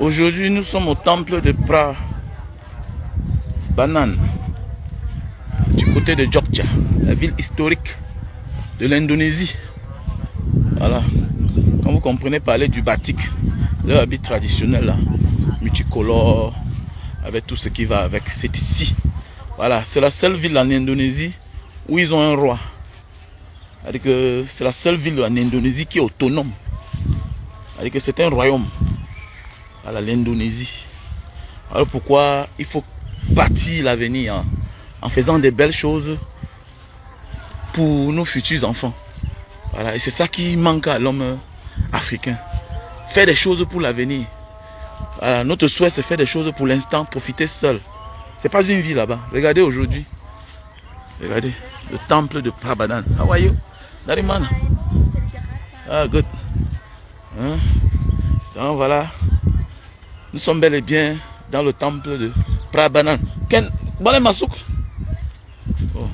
Aujourd'hui, nous sommes au temple de Prambanan, du côté de Jogja, la ville historique de l'Indonésie. Voilà. Quand vous comprenez parler du batik, leur habit traditionnel, là, multicolore, avec tout ce qui va avec, c'est ici. Voilà, c'est la seule ville en Indonésie où ils ont un roi. C'est la seule ville en Indonésie qui est autonome. C'est un royaume. Voilà, l'Indonésie. Alors pourquoi il faut bâtir l'avenir en faisant des belles choses pour nos futurs enfants. Voilà, et c'est ça qui manque à l'homme africain. Faire des choses pour l'avenir. Voilà, notre souhait c'est faire des choses pour l'instant, profiter seul. C'est pas une vie là-bas. Regardez aujourd'hui. Regardez, le temple de Prambanan. How are you? Narimana. Ah, good. Hein? Donc voilà. Nous sommes bel et bien dans le temple de Prambanan. Ken, bon Masouk. Oh.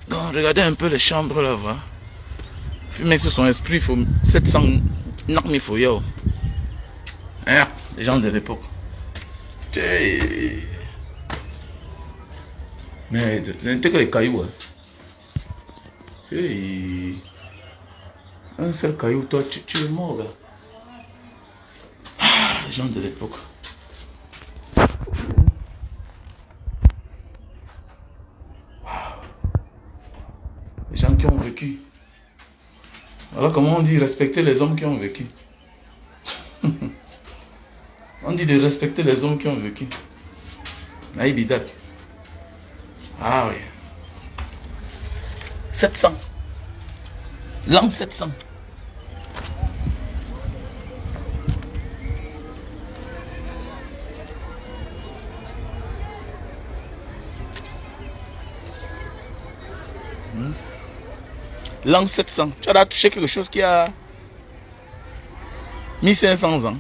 Donc regardez un peu les chambres là-bas. Fumer sur son esprit, il faut 700 il faut y aller. Hein? Les gens de l'époque. Mais n'était que les cailloux. Hein. Hey. Un seul caillou, toi tu es mort là. Ah, les gens de l'époque. Les gens qui ont vécu. Alors comment on dit respecter les hommes qui ont vécu. On dit de respecter les hommes qui ont vécu. Naïbidak. Ah oui. 700. L'an 700. L'an 700. Tu as touché quelque chose qui a 1500 ans.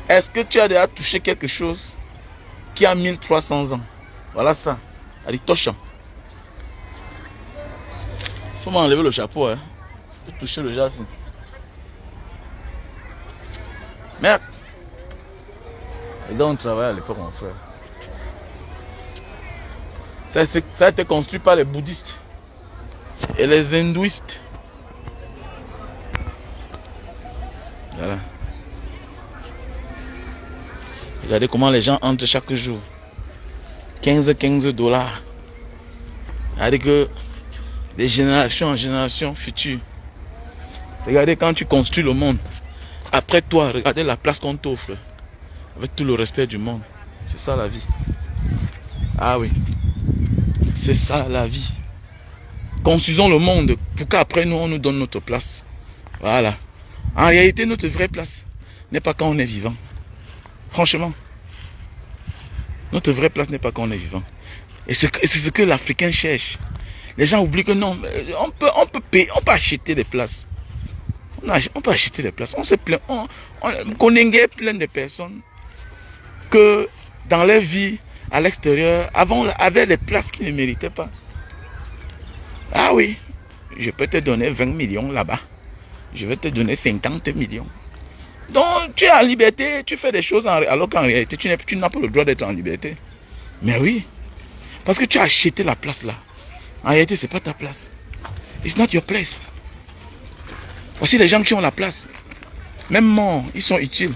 Est-ce que tu as déjà touché quelque chose qui a 1300 ans? Voilà ça. Elle dit Tocham. Faut m'enlever le chapeau. Hein. Je peux toucher le jazz. Merde. Et donc on travaillait à l'époque, mon frère. Ça a été construit par les bouddhistes et les hindouistes. Voilà. Regardez comment les gens entrent chaque jour. 15 $. C'est-à-dire que des générations en générations futures. Regardez quand tu construis le monde. Après toi, regardez la place qu'on t'offre. Avec tout le respect du monde. C'est ça la vie. Ah oui. C'est ça la vie. Construisons le monde pour qu'après nous, on nous donne notre place. Voilà. En réalité, notre vraie place n'est pas quand on est vivant. Franchement. Notre vraie place n'est pas quand on est vivant. Et c'est ce que l'Africain cherche. Les gens oublient que non, on peut payer, on peut acheter des places. On peut acheter des places. On se plaint. On connaît plein de personnes que dans leur vie à l'extérieur, avant, avaient des places qu'ils ne méritaient pas. Ah oui, je peux te donner 20 millions là-bas. Je vais te donner 50 millions. Donc tu es en liberté, tu fais des choses alors qu'en réalité tu n'as pas le droit d'être en liberté. Mais oui, parce que tu as acheté la place là. En réalité c'est pas ta place. It's not your place. Voici les gens qui ont la place. Même morts, ils sont utiles.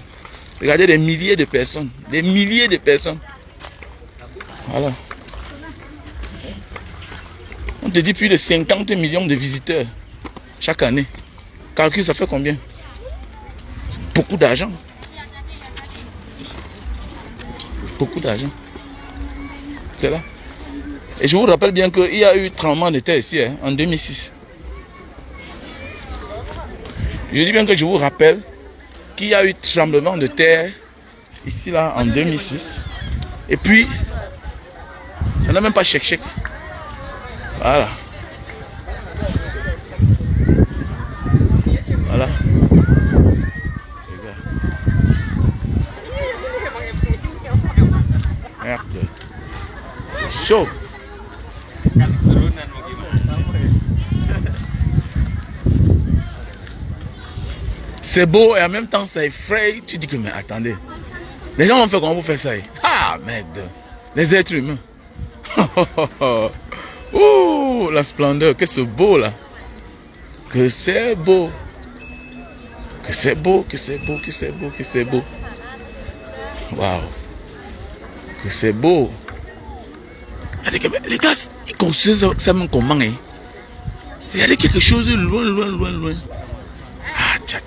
Regardez des milliers de personnes. Des milliers de personnes. Voilà. On te dit plus de 50 millions de visiteurs chaque année. Calcule, ça fait combien? C'est beaucoup d'argent. Beaucoup d'argent. C'est là. Et je vous rappelle bien qu'il y a eu tremblement de terre ici, hein, en 2006. Je dis bien que je vous rappelle qu'il y a eu tremblement de terre ici là en 2006. Et puis, ça n'a même pas chèque. Voilà. Voilà. Regarde. Merde. C'est chaud. C'est beau et en même temps ça effraie. Tu dis que mais attendez. Les gens vont faire comment vous faire ça? Ah merde. Les êtres humains. Oh la splendeur. Que c'est beau là. Que c'est beau. Que c'est beau. Que c'est beau. Que c'est beau. Que c'est beau. Waouh. Que c'est beau. Les gars, ils construisent ça même comment hein? Il y a quelque chose loin. Ah, tcha.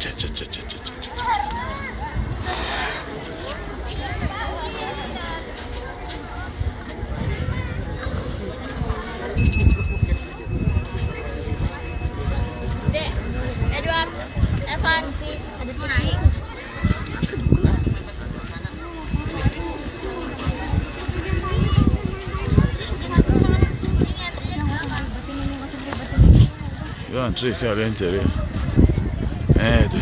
Dek, Edward, Evan, ada naik. Je vais entrer ici à l'intérieur. Merde.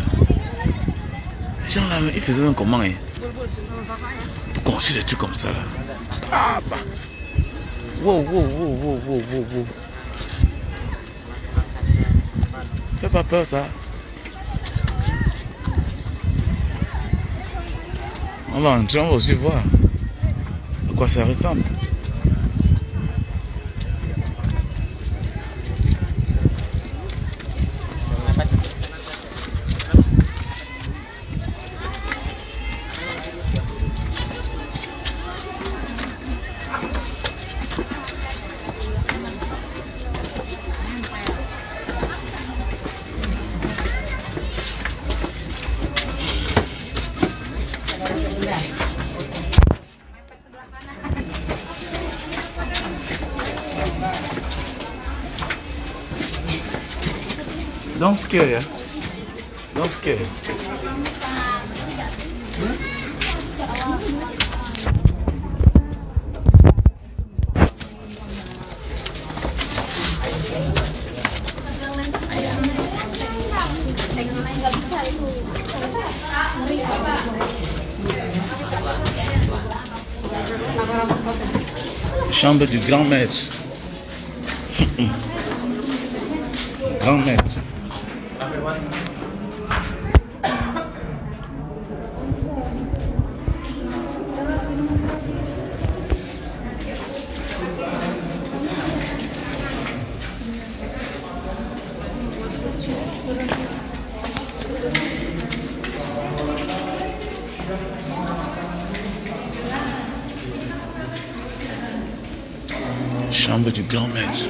Les gens là, ils faisaient même comment hein? Pour construire des trucs comme ça là. Ah bah. Wow. Fais pas peur ça. On va entrer, on va aussi voir à quoi ça ressemble. Don't scare ya. Don't scare. Chambre du grand maître. Grand maître. Chambre du grand maître.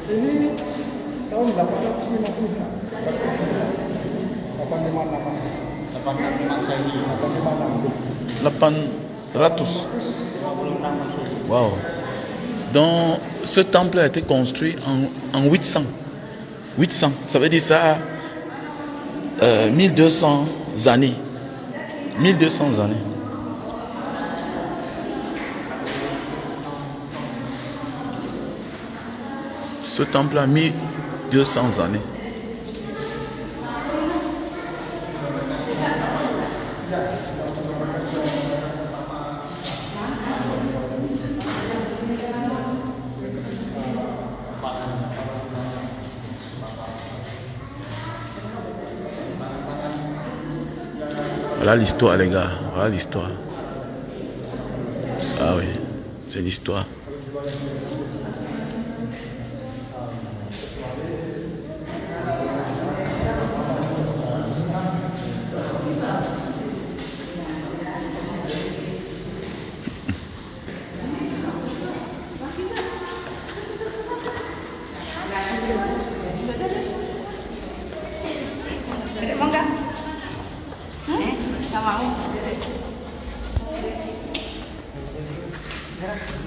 Ini tahun 850 800. Wow. Donc ce temple a été construit en 800. 800, ça veut dire ça 1200 années. 1200 années. Ce temple a 1200 années. Voilà l'histoire, les gars. Voilà l'histoire. Ah oui, c'est l'histoire.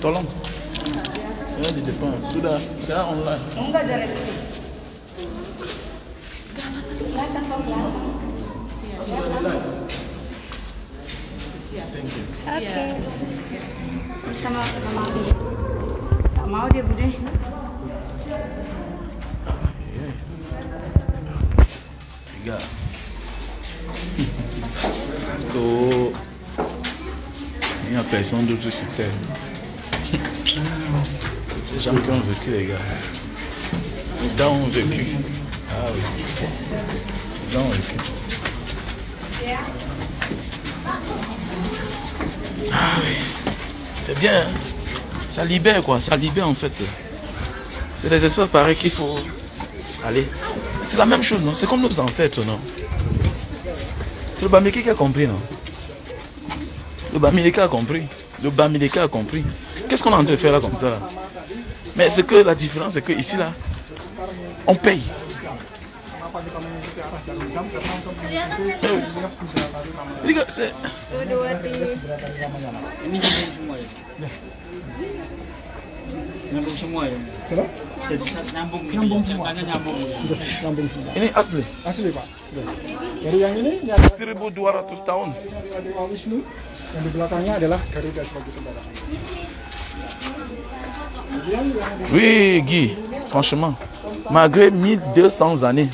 Tolong. Saya di depan. Sudah, saya online. Enggak ada revisi. Thank you. Oke. Sama dia. Tak mau dia bude. Tiga. Tuh. Il n'y a personne d'autre sur terre. Ces gens qui ont vécu, les gars. Les dents ont vécu. Ah oui. Les dents ont vécu. Ah oui. C'est bien. Hein? Ça libère quoi. Ça libère en fait. C'est des espaces pareils qu'il faut aller. C'est la même chose, non? C'est comme nos ancêtres, non? C'est le Bamileke qui a compris, non? Le Bamileke a compris. Le Bamileke a compris. Qu'est-ce qu'on est en train de faire là comme ça là? Mais c'est que la différence, c'est que ici là, on paye. Mais oui. Les gars, c'est. Nyambung semua ya. Kenapa? Nyambung Nyambung semua. nyambung. Sudah nyambung semua. Ini asli. Asli Pak. Sudah. Dari yang ini 1200 tahun. dari Dewa Wisnu, yang di belakangnya adalah Garuda sebagai kendaraan. Kemudian yang di Oui, Guy, franchement, malgré 1200 années,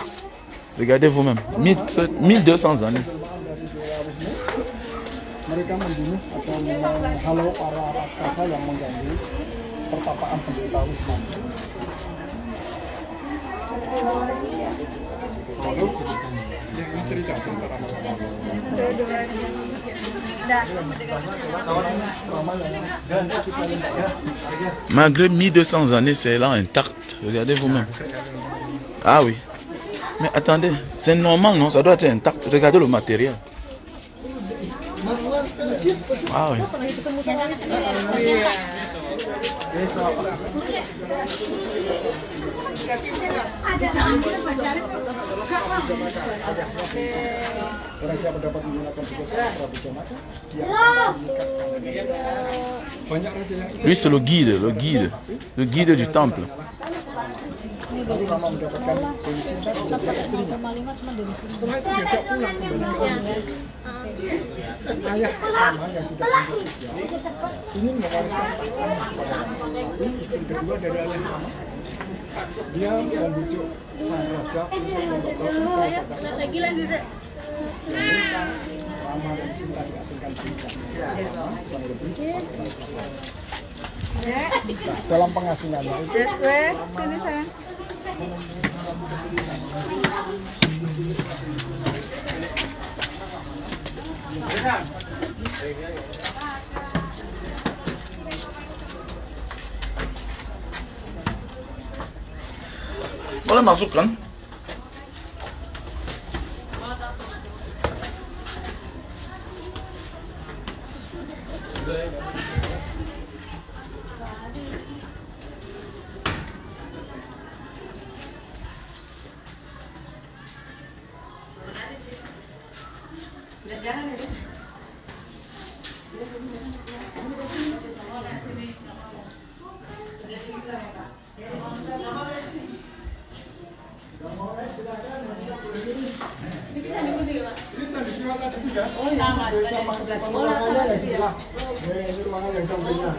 regardez vous-même, 1200 années. dari Dewa Wisnu, mereka membunuh atau menghalau para raksasa yang mengganggu pertapaan pendeta Wisnu. Lalu yang cerita tentang Malgré 1200 années, c'est là intact. Regardez vous-même. Ah oui. Mais attendez, c'est normal, non? Ça doit être intact. Regardez le matériel. Ah oui. Orang siapa dapat menggunakan Prabu Jamaka, dia banyak raja yang ikut. Lui, c'est le guide du temple. Lalu Rama mendapatkan polisi dan menjadi istrinya. Setelah itu diajak pulang kembali ke ayah Rama yang sudah lanjut usia ingin mewariskan anak kepada Rama. Tapi istri kedua dari ayah Rama, dia membujuk sang raja untuk membawa kepada Rama dan Sinta diasingkan Sinta. Yang lebih dalam pengasingannya itu Sini sayang. Boleh masuk kan? ini candi siwa tadi juga. Oh nama ruangannya yang sebelah. Ini ruangan yang sampingnya.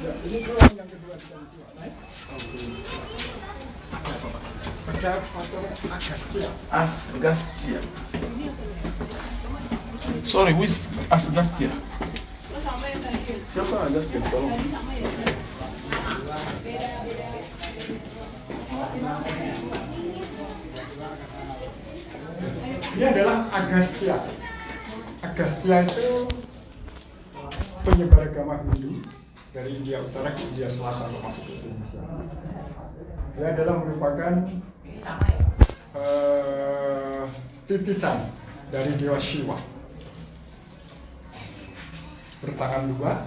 Ya, ini ruangan yang kedua di candi siwa. Naik. Pada patung Agastya. Asgastia. Sorry, who is Asgastia? Siapa Asgastia? Tolong. Ini adalah Agastya. Agastya itu penyebar agama Hindu dari India Utara ke India Selatan termasuk ke Indonesia. Dia adalah merupakan titisan dari Dewa Shiva. Bertangan dua,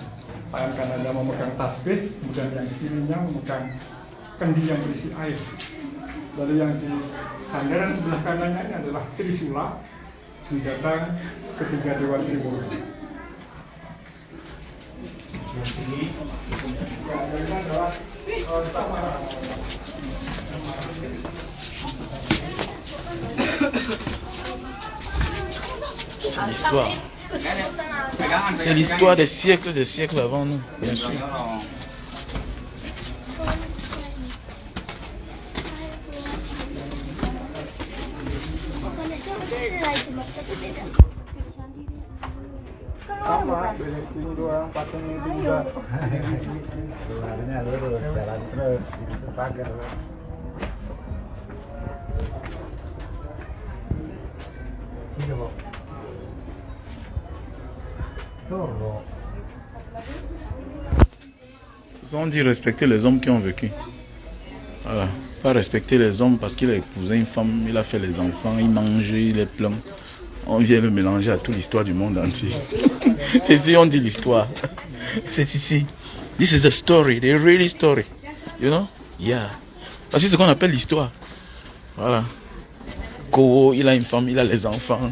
tangan kanannya memegang tasbih, kemudian yang kirinya memegang kendi yang berisi air. Lalu yang di sandaran sebelah kanannya ini adalah Trisula, senjata ketiga Dewa Tribhuwan. C'est l'histoire. C'est l'histoire des siècles avant nous, bien sûr. Sama, ini doang, patungnya itu juga. Luarnya lurus, jalan terus, itu pagar. Iya, Bok. Tuh, Bok. On dit respecter les hommes qui ont vécu. Voilà. Pas respecter les hommes parce qu'il a épousé une femme, il a fait les enfants, il mange, il est plein. On vient le mélanger à toute l'histoire du monde entier. C'est ici on dit l'histoire. C'est ici. This is a story, the real story. You know? Yeah. Parce que c'est ce qu'on appelle l'histoire. Voilà. Koro, il a une femme, il a les enfants.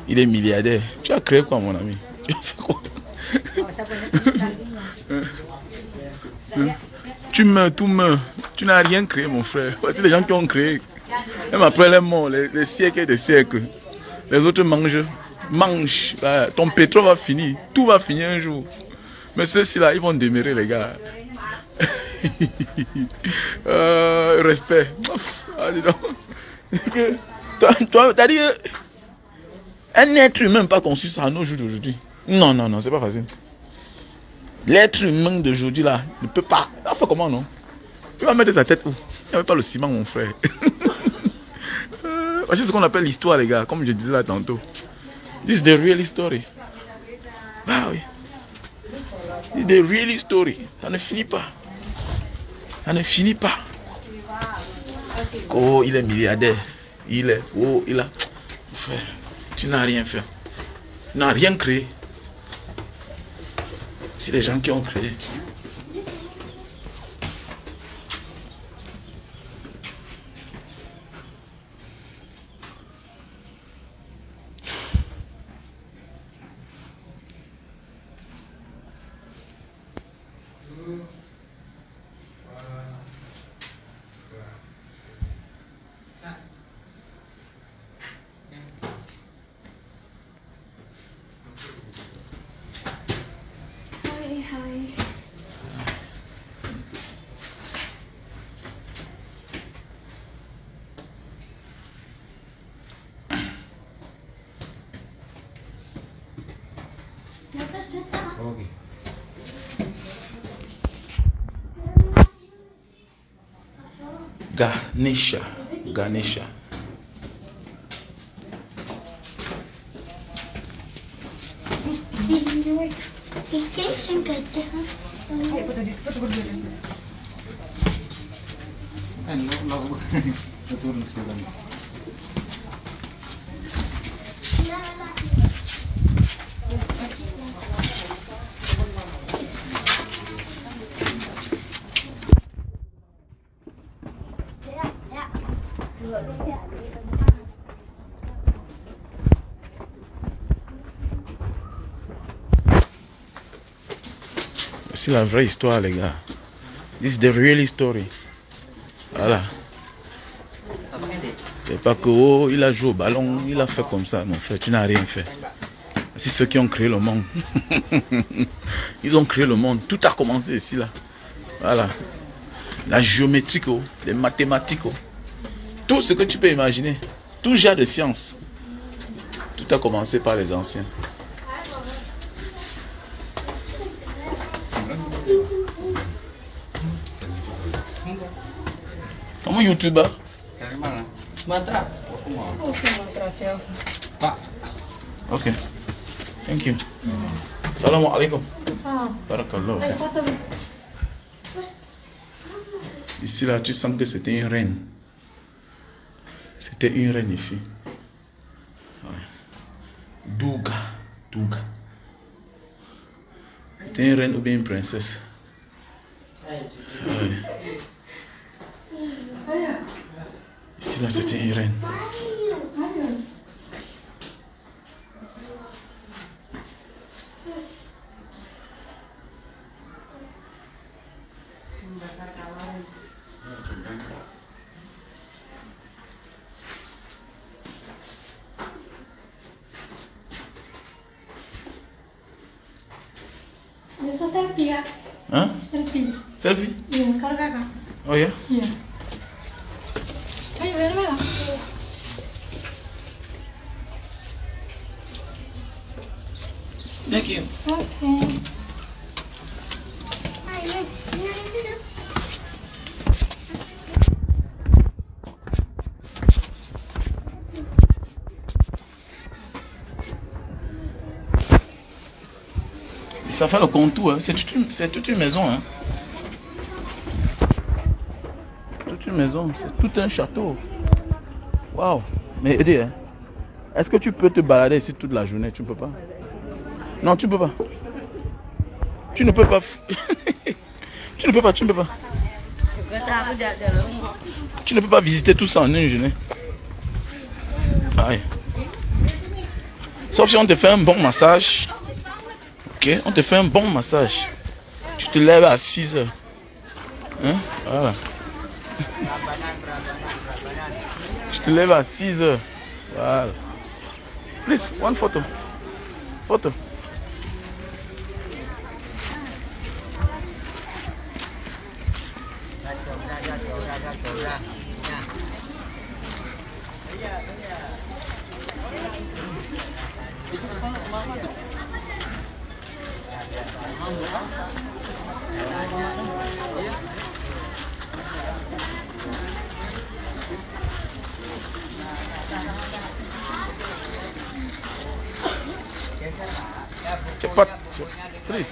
Il est milliardaire. Tu as créé quoi, mon ami? Tu as fait quoi? Tu meurs, tout meurt. Tu n'as rien créé, mon frère. Voici les gens qui ont créé. Même après les morts, les siècles et des siècles. Les autres mangent. Ton pétrole va finir. Tout va finir un jour. Mais ceux-ci là, ils vont demeurer, les gars. Respect. Ah, dis donc. Toi, t'as dit un être humain n'est pas conçu ça à nos jours d'aujourd'hui. Non, non, non, c'est pas facile. L'être humain d'aujourd'hui là ne peut pas. Il va faire comment, non? Il va mettre sa tête où? Il n'y avait pas le ciment, mon frère. C'est ce qu'on appelle l'histoire, les gars, comme je disais là tantôt. This is the real story. Ah oui. This is the real story. Ça ne finit pas. Ça ne finit pas. Oh, il est milliardaire. Il est. Oh, il a. Frère, tu n'as rien fait. Tu n'as rien créé. C'est les gens qui ont créé. Oke. Ganesha. Ganesha. Turun sekarang. C'est la vraie histoire, les gars. This is the real story. Voilà. C'est pas que oh, il a joué au ballon, il a fait comme ça, mon frère, tu n'as rien fait. C'est ceux qui ont créé le monde. Ils ont créé le monde. Tout a commencé ici, là. Voilà. La géométrie, les mathématiques, tout ce que tu peux imaginer. Tout genre de science. Tout a commencé par les anciens. Kamu YouTuber? Dari mana? Sumatera. Oh, Sumatera jauh. Pak. Ok. Thank you. Salam alaikum. Salam. Barakallah. Ayo foto. Ici là, tu sens que c'était une reine. C'était une reine ici. Ouais. Douga. C'était une reine ou bien une princesse. Ouais. Ici là, c'était une reine. Bisa selfie ya? Hein? Selfie. Selfie? Iya, kalau kakak. Oh yeah? Iya. Ayo, bela. Thank you. Oke. Ça fait le contour, hein. C'est toute une maison. Hein. Toute une maison, c'est tout un château. Waouh. Mais Eddie, hein, est-ce que tu peux te balader ici toute la journée? Tu ne peux pas. Non, tu ne peux pas. Tu ne peux pas. Tu ne peux pas. Tu ne peux pas visiter tout ça en une journée. Aïe. Sauf si on te fait un bon massage. Ok, on te fait un bon massage. Tu te lèves à 6 heures. Hein? Voilà. Tu te lèves à 6 heures. Voilà. Please, one photo. Photo. Cepat, please.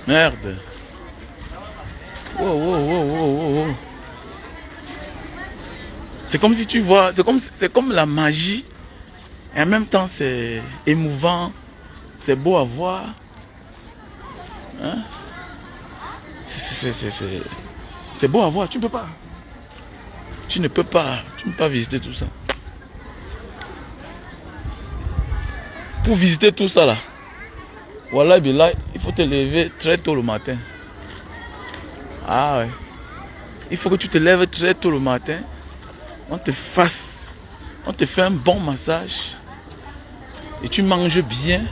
Merde. Wow. C'est comme si tu vois, c'est comme la magie. Et en même temps, c'est émouvant. C'est beau à voir. Hein? C'est beau à voir. Tu ne peux pas. Tu ne peux pas visiter tout ça. Pour visiter tout ça là, voilà, il faut te lever très tôt le matin. Ah ouais. Il faut que tu te lèves très tôt le matin. On te fait un bon massage. Et tu manges bien.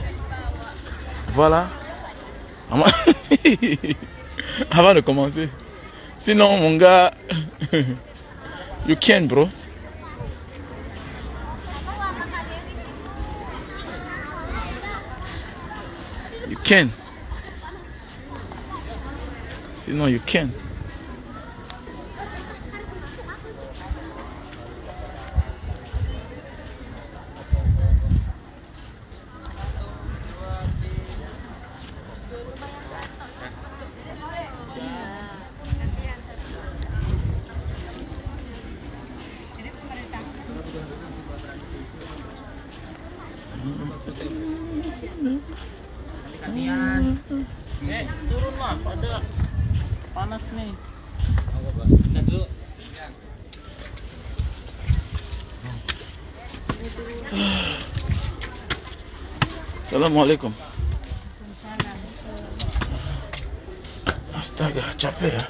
Voilà. Avant de commencer. Sinon, mon gars, you can, bro. You can. Sinon, you can. Turun lah, pada panas nih. Assalamualaikum. Astaga, capek ya.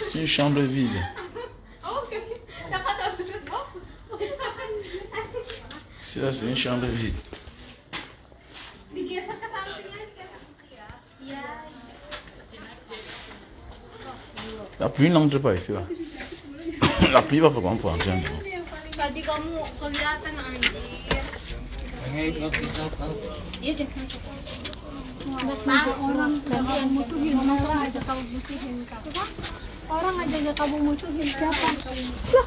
C'est une chambre vide. Ça, c'est une chambre vide. La pluie n'entre pas ici là. La pluie va faire comment pour entrer? Tadi kamu kelihatan anjir. Iya deh masuk. Orang gantian musuhin, masa aja kamu musuhin kamu? Orang aja gak kamu musuhin siapa? Loh,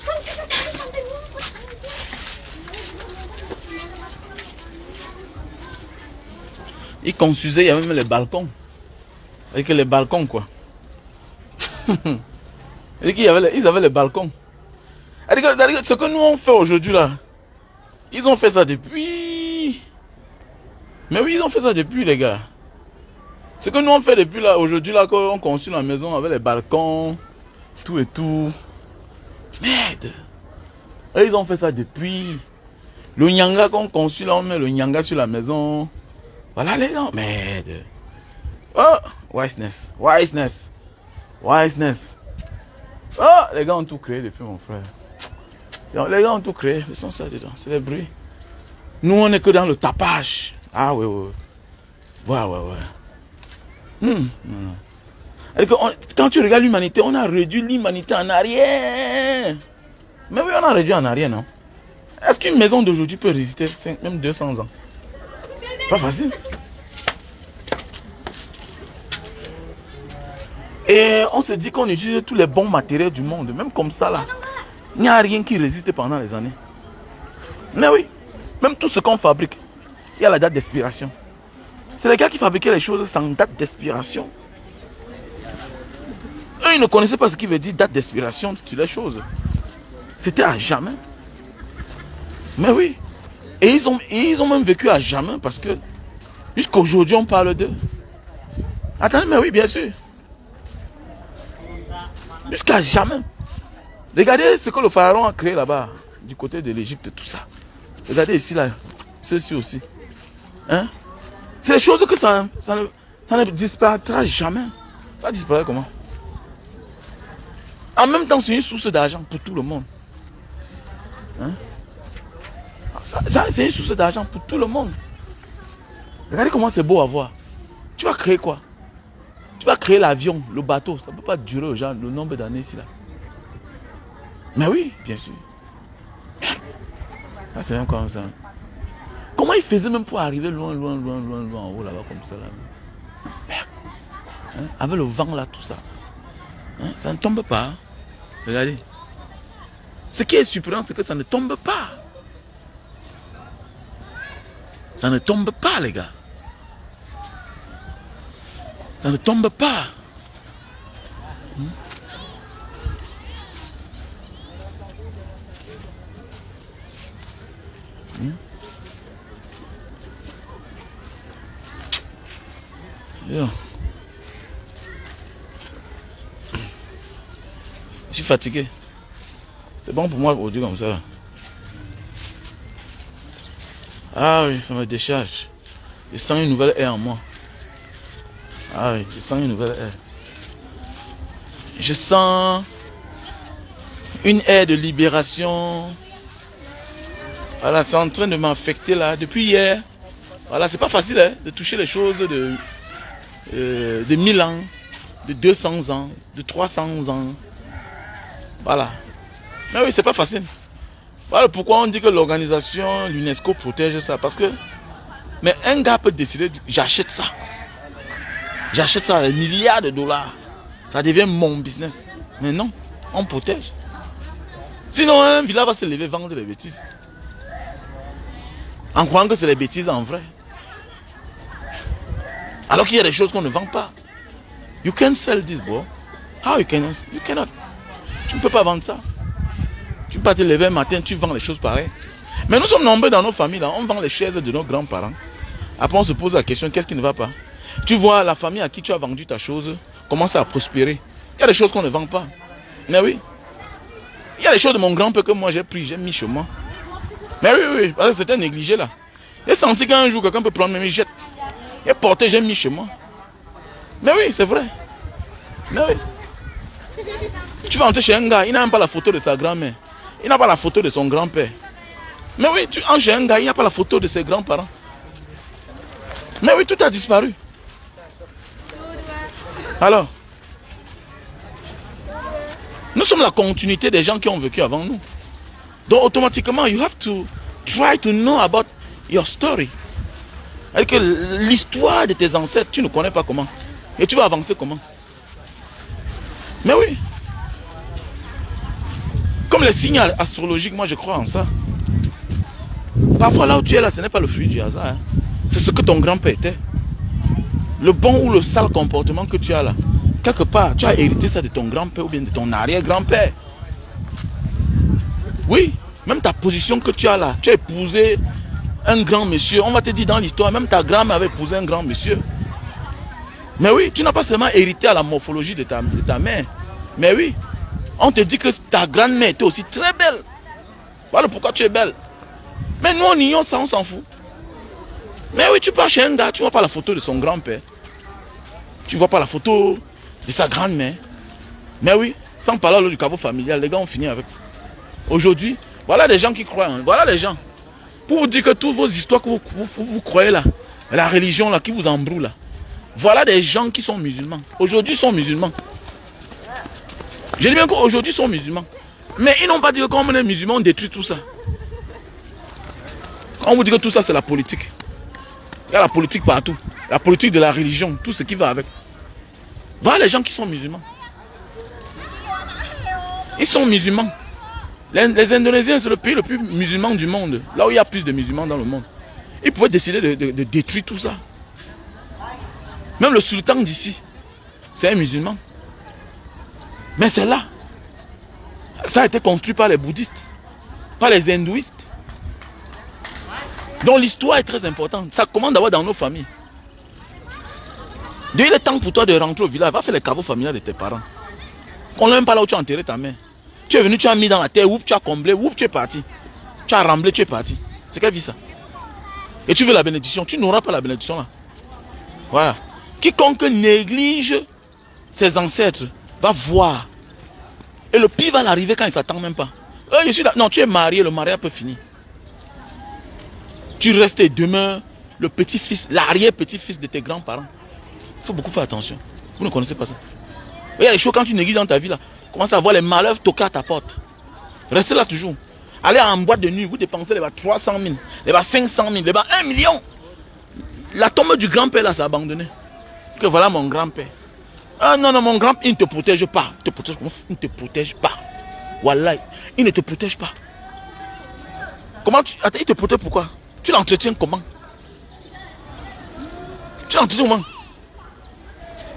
kan kita tadi sampai ngumpet. Ils construisaient, il y avait même les balcons. Avec les balcons, quoi. Ils avaient les balcons. Ce que nous on fait aujourd'hui là, ils ont fait ça depuis. Mais oui, ils ont fait ça depuis, les gars. Ce que nous on fait depuis là, aujourd'hui là, quand on construit la maison avec les balcons, tout et tout. Merde. Et ils ont fait ça depuis. Le nyanga qu'on construit là, on met le nyanga sur la maison. Voilà les gars, merde. Oh, wiseness, wiseness, wiseness. Oh, les gars ont tout créé depuis mon frère. Les gars ont tout créé, ils sont ça dedans, c'est les bruits. Nous on est que dans le tapage. Ah ouais, ouais. Quand tu regardes l'humanité, on a réduit l'humanité en arrière. Mais oui, on a réduit en arrière, non? Est-ce qu'une maison d'aujourd'hui peut résister même 200 ans? Pas facile. Et on se dit qu'on utilise tous les bons matériaux du monde, même comme ça là. Il n'y a rien qui résiste pendant les années. Mais oui, même tout ce qu'on fabrique, il y a la date d'expiration. C'est les gars qui fabriquaient les choses sans date d'expiration. Eux, ils ne connaissaient pas ce qui veut dire date d'expiration sur les choses. C'était à jamais. Mais oui. Et ils ont même vécu à jamais parce que jusqu'à aujourd'hui on parle d'eux. Attendez, mais oui, bien sûr. Jusqu'à jamais. Regardez ce que le pharaon a créé là-bas, du côté de l'Égypte, tout ça. Regardez ici, là, ceci aussi. Hein? C'est des choses que ça ne disparaîtra jamais. Ça disparaît comment? En même temps, c'est une source d'argent pour tout le monde. Hein? Ça c'est une source d'argent pour tout le monde. Regardez comment c'est beau à voir. Tu vas créer quoi? Tu vas créer l'avion, le bateau. Ça ne peut pas durer genre, le nombre d'années ici là. Mais oui, bien sûr. Ah, c'est même comme ça. Comment ils faisaient même pour arriver loin en haut là-bas comme ça là? Hein? Avec le vent là, tout ça. Hein? Ça ne tombe pas. Hein? Regardez. Ce qui est surprenant, c'est que ça ne tombe pas. Ça ne tombe pas, les gars. Ça ne tombe pas. Yeah. Je suis fatigué. C'est bon pour moi aujourd'hui comme ça. Ah oui, ça me décharge. Je sens une nouvelle air en moi. Ah oui, je sens une nouvelle air. Je sens une air de libération. Voilà, c'est en train de m'affecter là depuis hier. Voilà, c'est pas facile hein, de toucher les choses de 1000 ans, de 200 ans, de 300 ans. Voilà. Mais oui, c'est pas facile. Voilà pourquoi on dit que l'organisation, l'UNESCO protège ça. Parce que, mais un gars peut décider, j'achète ça. J'achète ça à des milliards de dollars. Ça devient mon business. Mais non, on protège. Sinon, un village va se lever, vendre des bêtises. En croyant que c'est des bêtises en vrai. Alors qu'il y a des choses qu'on ne vend pas. You can sell this, bro. How you cannot? You cannot. Tu ne peux pas vendre ça. Tu ne peux pas te lever un matin, tu vends les choses pareilles. Mais nous sommes nombreux dans nos familles, là. On vend les chaises de nos grands-parents. Après, on se pose la question, qu'est-ce qui ne va pas? Tu vois, la famille à qui tu as vendu ta chose commence à prospérer. Il y a des choses qu'on ne vend pas. Mais oui. Il y a des choses de mon grand-père que moi j'ai pris, j'ai mis chez moi. Mais oui, parce que c'était négligé là. J'ai senti qu'un jour quelqu'un peut prendre mes jettes. Et porté, j'ai mis chez moi. Mais oui, c'est vrai. Mais oui. Tu vas entrer chez un gars, il n'a même pas la photo de sa grand-mère. Il n'a pas la photo de son grand-père. Mais oui, tu entres chez un gars, il n'a pas la photo de ses grands-parents. Mais oui, tout a disparu. Alors, Nous sommes la continuité des gens qui ont vécu avant nous. Donc automatiquement, you have to try to know about your story. C'est-à-dire que l'histoire de tes ancêtres, tu ne connais pas comment. Et tu vas avancer comment? Mais oui. Comme les signes astrologiques, moi je crois en ça. Parfois là où tu es là, ce n'est pas le fruit du hasard. Hein. C'est ce que ton grand-père était. Le bon ou le sale comportement que tu as là. Quelque part, tu as hérité ça de ton grand-père ou bien de ton arrière-grand-père. Oui, même ta position que tu as là. Tu as épousé un grand monsieur. On va te dire dans l'histoire, même ta grand-mère avait épousé un grand monsieur. Mais oui, tu n'as pas seulement hérité à la morphologie de ta mère. Mais oui, on te dit que ta grand-mère était aussi très belle. Voilà pourquoi tu es belle. Mais nous, on ignore ça, on s'en fout. Mais oui, tu pars chez un gars, tu ne vois pas la photo de son grand-père. Tu ne vois pas la photo de sa grand-mère. Mais oui, sans parler du caveau familial, les gars ont fini avec. Aujourd'hui, voilà des gens qui croient. Hein. Voilà les gens. Pour vous dire que toutes vos histoires que vous croyez là, la religion là qui vous embrouille là. Voilà des gens qui sont musulmans. Aujourd'hui, ils sont musulmans. Je dis bien qu'aujourd'hui, ils sont musulmans. Mais ils n'ont pas dit que comme on est musulmans, on détruit tout ça. On vous dit que tout ça, c'est la politique. Il y a la politique partout. La politique de la religion, tout ce qui va avec. Voilà les gens qui sont musulmans. Ils sont musulmans. Les Indonésiens, c'est le pays le plus musulman du monde. Là où il y a plus de musulmans dans le monde. Ils pouvaient décider de détruire tout ça. Même le sultan d'ici, c'est un musulman. Mais c'est là. Ça a été construit par les bouddhistes, par les hindouistes. Donc l'histoire est très importante. Ça commence d'abord dans nos familles. Dès il est temps pour toi de rentrer au village, va faire les caveaux familiaux de tes parents. On n'est même pas là où tu as enterré ta mère. Tu es venu, tu as mis dans la terre, oups, tu as comblé, oups, tu es parti. Tu as remblé, tu es parti. C'est quelle vie ça? Et tu veux la bénédiction, tu n'auras pas la bénédiction là. Voilà. Quiconque néglige ses ancêtres va voir. Et le pire va l'arriver quand il ne s'attend même pas. Je suis là. Non, tu es marié, le mariage peut finir. Tu restes et demeures le petit-fils, l'arrière-petit-fils de tes grands-parents. Il faut beaucoup faire attention. Vous ne connaissez pas ça. Il y a des choses quand tu négliges dans ta vie là. Commence à voir les malheurs toquer à ta porte. Restez là toujours. Allez en boîte de nuit, vous dépensez les bas 300 000, les bas 500 000, les bas 1 million. La tombe du grand-père là, c'est abandonné. Que voilà mon grand-père. Ah non, non, mon grand-père, il ne te protège pas. Il ne te protège pas. Wallah, il ne te protège pas. Comment tu... Attends, il te protège pourquoi? Tu l'entretiens comment? Tu l'entretiens comment?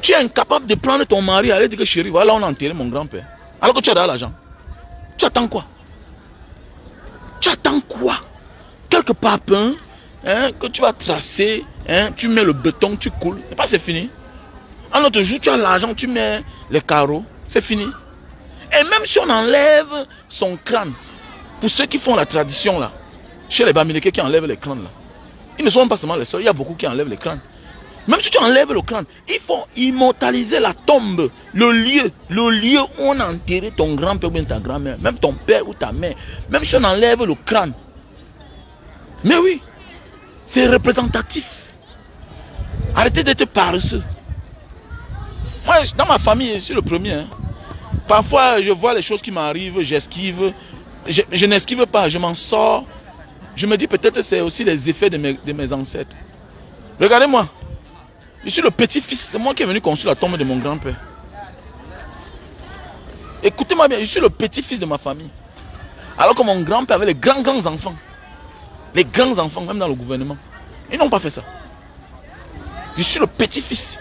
Tu es incapable de prendre ton mari et aller dire que chérie, voilà, on a enterré mon grand-père. Alors que tu as de l'argent. Tu attends quoi? Tu attends quoi? Quelques papins que tu vas tracer, tu mets le béton, tu coules. Et pas c'est fini. Un autre jour, tu as l'argent, tu mets les carreaux, c'est fini. Et même si on enlève son crâne, pour ceux qui font la tradition là, chez les Bamileke qui enlèvent les crânes là, ils ne sont pas seulement les seuls, il y a beaucoup qui enlèvent les crânes. Même si tu enlèves le crâne, il faut immortaliser la tombe, le lieu où on a enterré ton grand-père ou bien ta grand-mère, même ton père ou ta mère, même si on enlève le crâne. Mais oui, c'est représentatif. Arrêtez d'être paresseux. Moi, dans ma famille, je suis le premier. Hein. Parfois, je vois les choses qui m'arrivent, j'esquive. Je n'esquive pas, je m'en sors. Je me dis peut-être que c'est aussi les effets de mes ancêtres. Regardez-moi. Je suis le petit-fils, c'est moi qui est venu construire la tombe de mon grand-père. Écoutez-moi bien, je suis le petit-fils de ma famille. Alors que mon grand-père avait les grands enfants. Les grands enfants, même dans le gouvernement. Ils n'ont pas fait ça. Je suis le petit-fils.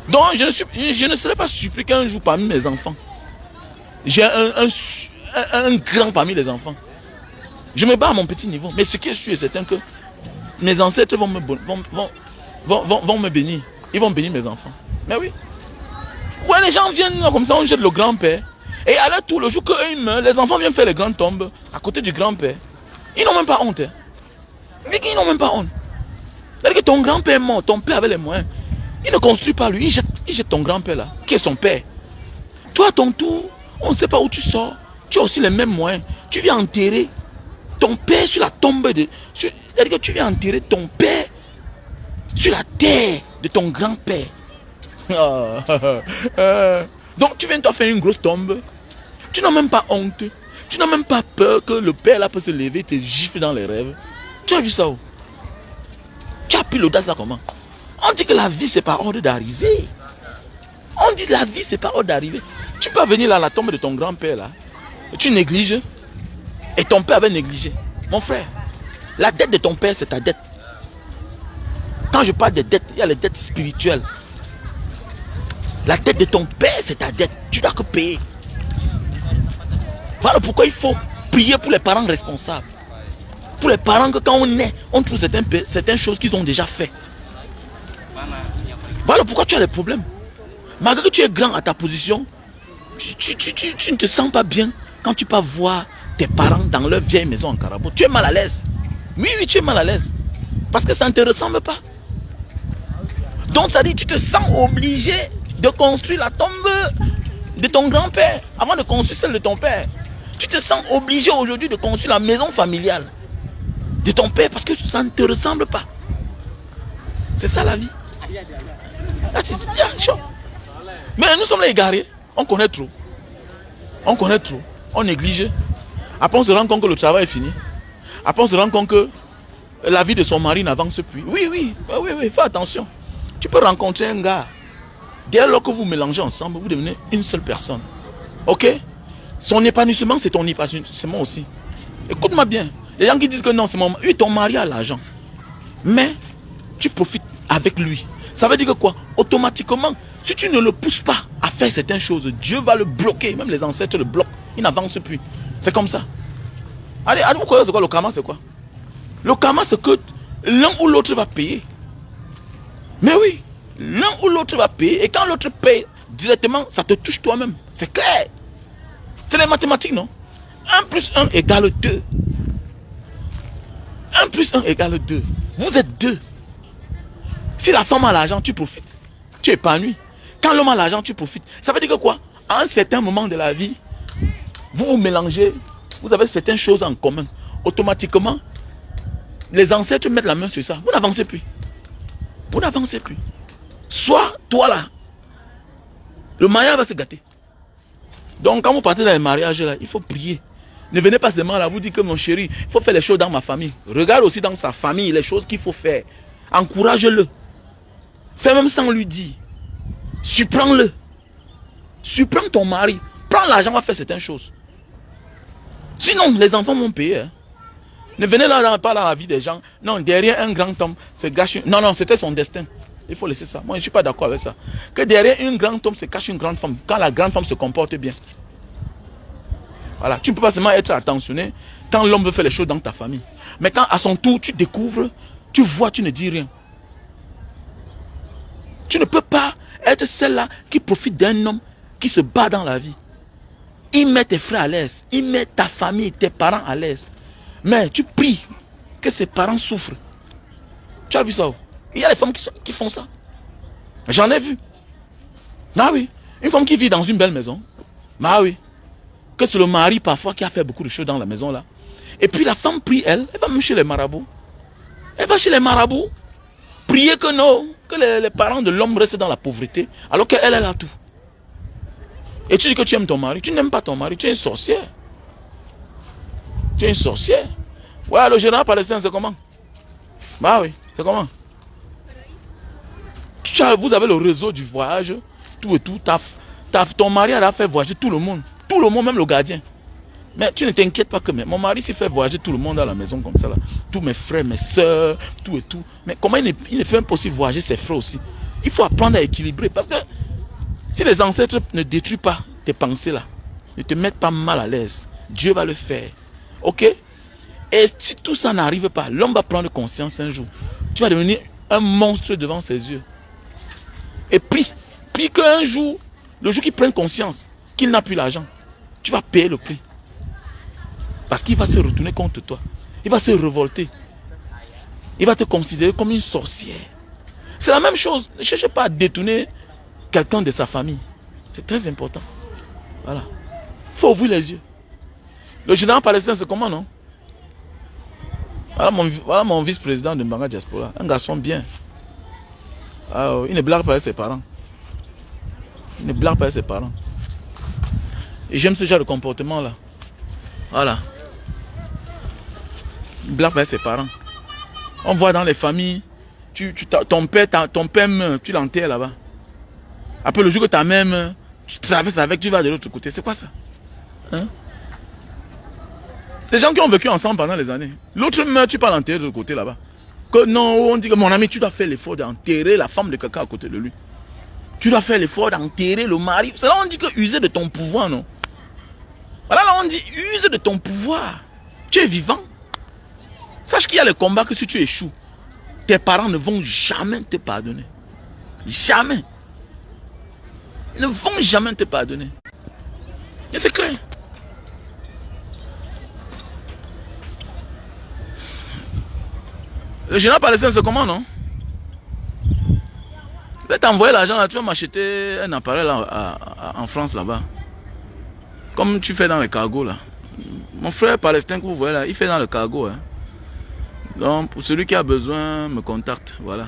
Donc je ne serai pas surpris qu'un jour parmi mes enfants, j'ai un grand parmi les enfants. Je me bats à mon petit niveau. Mais ce qui est sûr et certain que mes ancêtres vont me bénir. Ils vont bénir mes enfants. Mais oui. Ouais, les gens viennent comme ça, on jette le grand-père. Et à la tour, le jour qu'eux ils meurent, les enfants viennent faire les grandes tombes à côté du grand-père. Ils n'ont même pas honte. Hein. Ils n'ont même pas honte. C'est-à-dire que ton grand-père est mort, ton père avait les moyens. Il ne construit pas lui, il jette ton grand-père là, qui est son père. Toi à ton tour, on ne sait pas où tu sors. Tu as aussi les mêmes moyens. Tu viens enterrer ton père sur la tombe de... C'est-à-dire que tu viens enterrer ton père sur la terre de ton grand-père. Donc tu viens toi faire une grosse tombe. Tu n'as même pas honte. Tu n'as même pas peur que le père là peut se lever et te gifle dans les rêves. Tu as vu ça où? Tu as pris l'audace là comment? On dit que la vie c'est par ordre d'arriver. On dit que la vie c'est par ordre d'arriver. Tu peux venir là à la tombe de ton grand-père là. Et tu négliges. Et ton père avait négligé. Mon frère, la dette de ton père c'est ta dette. Quand je parle de dettes, il y a les dettes spirituelles. La dette de ton père c'est ta dette. Tu dois que payer. Voilà pourquoi il faut prier pour les parents responsables. Pour les parents que quand on naît, on trouve certaines choses qu'ils ont déjà fait. Voilà pourquoi tu as des problèmes. Malgré que tu es grand à ta position, tu ne te sens pas bien quand tu vas voir tes parents dans leur vieille maison en Carabo. Tu es mal à l'aise. Oui, tu es mal à l'aise. Parce que ça ne te ressemble pas. Donc ça dit, tu te sens obligé de construire la tombe de ton grand-père avant de construire celle de ton père. Tu te sens obligé aujourd'hui de construire la maison familiale de ton père parce que ça ne te ressemble pas. C'est ça la vie. Là, tu te dis, ah, chaud. Mais nous sommes les égarés. On connaît trop. On connaît trop. On néglige. Après, on se rend compte que le travail est fini. Après, on se rend compte que la vie de son mari n'avance plus. Oui, fais attention. Tu peux rencontrer un gars. Dès lors que vous mélangez ensemble, vous devenez une seule personne. Ok? Son épanouissement, c'est ton épanouissement aussi. Écoute-moi bien. Les gens qui disent que non, c'est mon mari. Oui, ton mari a l'argent. Mais tu profites avec lui. Ça veut dire que quoi? Automatiquement, si tu ne le pousses pas à faire certaines choses, Dieu va le bloquer. Même les ancêtres le bloquent. Il n'avance plus. C'est comme ça. Allez, vous croyez c'est quoi le karma? C'est quoi? Le karma, c'est que l'un ou l'autre va payer. Mais oui, l'un ou l'autre va payer. Et quand l'autre paye directement, ça te touche toi-même. C'est clair. C'est les mathématiques, non? 1 plus 1 égale 2. 1 plus 1 égale 2. Vous êtes deux. Si la femme a l'argent, tu profites. Tu épanouis. Quand l'homme a l'argent, tu profites. Ça veut dire que quoi? À un certain moment de la vie, vous vous mélangez. Vous avez certaines choses en commun. Automatiquement, les ancêtres mettent la main sur ça. Vous n'avancez plus. Vous n'avancez plus. Soit toi là, le mariage va se gâter. Donc quand vous partez dans les mariages là, il faut prier. Ne venez pas seulement là, vous dites que mon chéri, il faut faire les choses dans ma famille. Regarde aussi dans sa famille les choses qu'il faut faire. Encourage-le. Fais même sans lui dire. Surprends-le. Surprends ton mari. Prends l'argent, va faire certaines choses. Sinon, les enfants vont payer. Hein. Ne venez là pas dans la vie des gens. Non, derrière un grand homme, c'est gâché. Non, c'était son destin. Il faut laisser ça. Moi, je ne suis pas d'accord avec ça. Que derrière un grand homme se cache une grande femme. Quand la grande femme se comporte bien. Voilà. Tu ne peux pas seulement être attentionné quand l'homme veut faire les choses dans ta famille. Mais quand à son tour, tu découvres, tu vois, tu ne dis rien. Tu ne peux pas être celle-là qui profite d'un homme qui se bat dans la vie. Il met tes frères à l'aise. Il met ta famille, tes parents à l'aise. Mais tu pries que ses parents souffrent. Tu as vu ça? Il y a des femmes qui font ça. J'en ai vu. Ah oui. Une femme qui vit dans une belle maison. Ah oui. Que c'est le mari parfois qui a fait beaucoup de choses dans la maison là. Et puis la femme prie, elle va même chez les marabouts. Elle va chez les marabouts. Prier que non, que les parents de l'homme restent dans la pauvreté. Alors qu'elle a tout. Et tu dis que tu aimes ton mari. Tu n'aimes pas ton mari. Tu es une sorcière. Tu es une sorcière. Ouais, le général palestinien, c'est comment? Bah oui, c'est comment? Vous avez le réseau du voyage, tout et tout. Ton mari a fait voyager tout le monde. Tout le monde, même le gardien. Mais tu ne t'inquiètes pas que mon mari s'est fait voyager tout le monde à la maison comme ça. Là. Tous mes frères, mes soeurs, tout et tout. Mais comment il ne fait pas aussi voyager ses frères aussi? Il faut apprendre à équilibrer. Parce que si les ancêtres ne détruisent pas tes pensées là, ne te mettent pas mal à l'aise, Dieu va le faire. Ok? Et si tout ça n'arrive pas, l'homme va prendre conscience un jour. Tu vas devenir un monstre devant ses yeux. Et prie qu'un jour, le jour qu'il prenne conscience qu'il n'a plus l'argent, tu vas payer le prix. Parce qu'il va se retourner contre toi. Il va se révolter. Il va te considérer comme une sorcière. C'est la même chose. Ne cherchez pas à détourner quelqu'un de sa famille. C'est très important. Voilà. Il faut ouvrir les yeux. Le général palestinien, c'est comment, non? Voilà mon vice-président de Mbanga Diaspora. Un garçon bien. Il ne blague pas avec ses parents. Il ne blague pas avec ses parents. Et j'aime ce genre de comportement là. Voilà. Blague avec ses parents. On voit dans les familles, ton père meurt, tu l'enterres là-bas. Après le jour que ta mère meurt, tu traverses avec, tu vas de l'autre côté. C'est quoi ça? Hein? Les gens qui ont vécu ensemble pendant les années. L'autre meurt, tu pars l'enterrer de l'autre côté là-bas. Que non, on dit que mon ami, tu dois faire l'effort d'enterrer la femme de quelqu'un à côté de lui. Tu dois faire l'effort d'enterrer le mari. C'est là on dit que user de ton pouvoir, non? Voilà, là on dit use de ton pouvoir. Tu es vivant. Sache qu'il y a le combat que si tu échoues, tes parents ne vont jamais te pardonner. Jamais. Ils ne vont jamais te pardonner. Et c'est clair. Le général palestinien, c'est comment, non? Je vais t'envoyer l'argent là, tu vas m'acheter un appareil là, en France là-bas. Comme tu fais dans le cargo là. Mon frère palestinien que vous voyez là, il fait dans le cargo. Hein. Donc pour celui qui a besoin, me contacte. Voilà.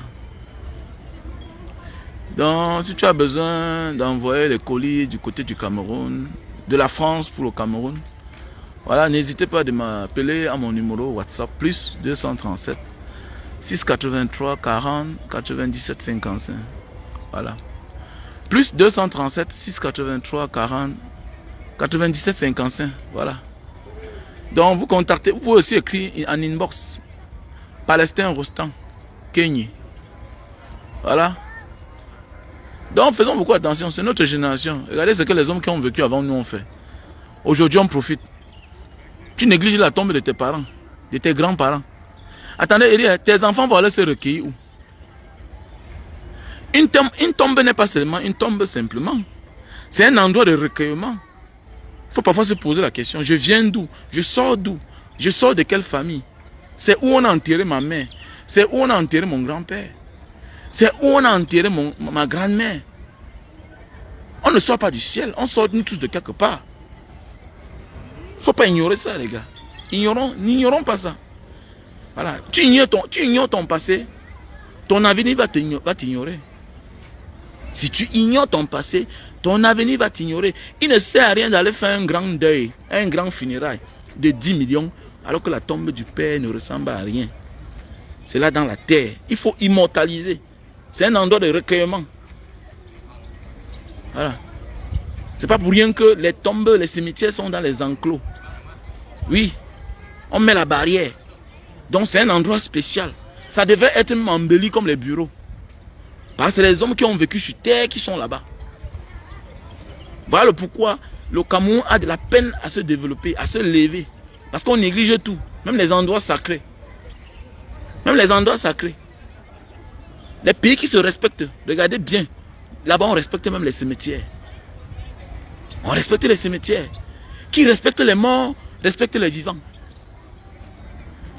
Donc si tu as besoin d'envoyer les colis du côté du Cameroun, de la France pour le Cameroun, voilà, n'hésitez pas de m'appeler à mon numéro WhatsApp plus 237 683 40 97 55. Voilà. Plus 237 683 40 97 55. Voilà. Donc vous contactez, vous pouvez aussi écrire en inbox. Palestin Rostan, Kenya. Voilà. Donc faisons beaucoup attention, c'est notre génération. Regardez ce que les hommes qui ont vécu avant nous ont fait. Aujourd'hui on profite. Tu négliges la tombe de tes parents, de tes grands-parents. Attendez, tes enfants vont aller se recueillir où? Une tombe n'est pas seulement une tombe simplement. C'est un endroit de recueillement. Il faut parfois se poser la question, je viens d'où? Je sors d'où? Je sors de quelle famille? C'est où on a enterré ma mère? C'est où on a enterré mon grand-père? C'est où on a enterré ma grand-mère? On ne sort pas du ciel, on sort nous tous de quelque part. Il ne faut pas ignorer ça, les gars. N'ignorons pas ça. Voilà. Tu ignores ton passé, ton avenir va t'ignorer. Si tu ignores ton passé, ton avenir va t'ignorer. Il ne sert à rien d'aller faire un grand deuil, un grand funérail de 10 millions, alors que la tombe du père ne ressemble à rien. C'est là dans la terre. Il faut immortaliser. C'est un endroit de recueillement. Voilà. C'est pas pour rien que les tombes, les cimetières sont dans les enclos. Oui. On met la barrière. Donc c'est un endroit spécial. Ça devrait être embelli comme les bureaux. Parce que c'est les hommes qui ont vécu sur terre qui sont là-bas. Voilà pourquoi le Cameroun a de la peine à se développer, à se lever. Parce qu'on néglige tout. Même les endroits sacrés. Même les endroits sacrés. Les pays qui se respectent, regardez bien. Là-bas, on respecte même les cimetières. On respecte les cimetières. Qui respecte les morts, respecte les vivants.